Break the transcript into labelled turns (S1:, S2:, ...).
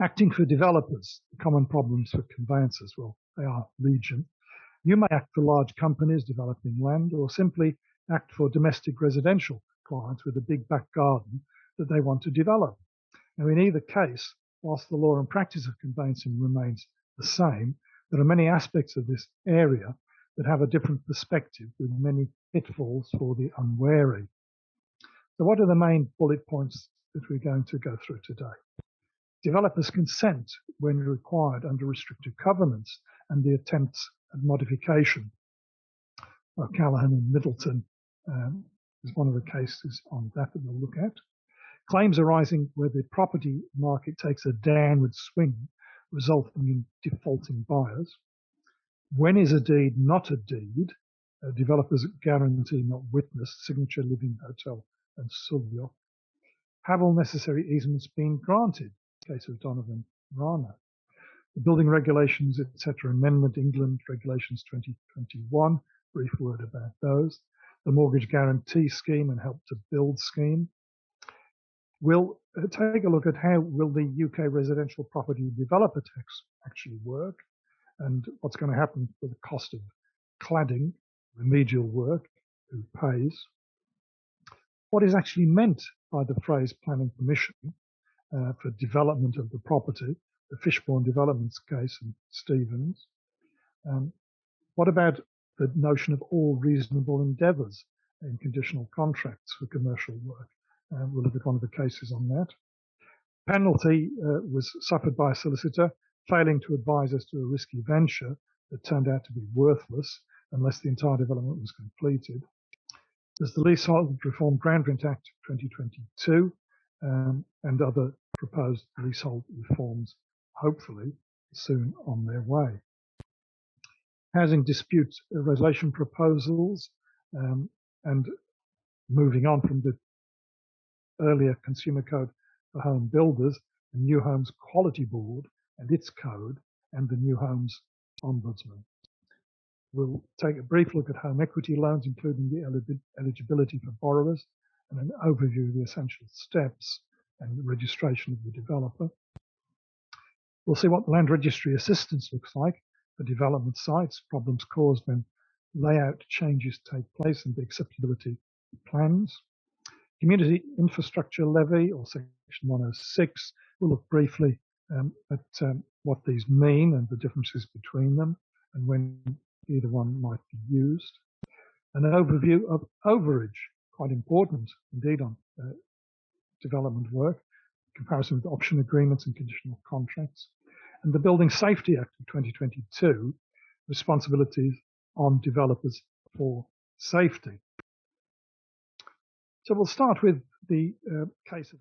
S1: Acting for developers, the common problems for conveyancers, well, they are legion. You may act for large companies developing land, or simply act for domestic residential clients with a big back garden that they want to develop. Now, in either case, whilst the law and practice of conveyancing remains the same, there are many aspects of this area that have a different perspective with many pitfalls for the unwary. So what are the main bullet points that we're going to go through today? Developers consent when required under restrictive covenants and the attempts at modification. Callahan and Middleton is one of the cases on that we'll look at. Claims arising where the property market takes a downward swing, resulting in defaulting buyers. When is a deed not a deed? Developers guarantee not witnessed, Signature Living Hotel and Sulvio. Have all necessary easements been granted? Case of Donovan Rana. The Building Regulations, etc. Amendment, England Regulations 2021, brief word about those. The Mortgage Guarantee Scheme and Help to Build Scheme. We'll take a look at how will the UK residential property developer tax actually work and what's going to happen for the cost of cladding, remedial work, who pays. What is actually meant by the phrase planning permission for development of the property, the Fishbourne Developments case and Stevens. What about the notion of all reasonable endeavours in conditional contracts for commercial work? We'll look at one of the cases on that. Penalty was suffered by a solicitor failing to advise as to a risky venture that turned out to be worthless unless the entire development was completed. There's the Leasehold Reform Ground Rent Act 2022 and other proposed leasehold reforms, hopefully soon on their way. Housing dispute resolution proposals and moving on from the earlier Consumer Code for Home Builders, the New Homes Quality Board and its code, and the New Homes Ombudsman. We'll take a brief look at home equity loans, including the eligibility for borrowers, and an overview of the essential steps and the registration of the developer. We'll see what land registry assistance looks like for development sites, problems caused when layout changes take place, and the acceptability of plans. Community infrastructure levy, or section 106, we'll look briefly at what these mean and the differences between them and when either one might be used. An overview of overage, quite important indeed on development work, comparison with option agreements and conditional contracts, and the Building Safety Act of 2022, responsibilities on developers for safety. So we'll start with the case of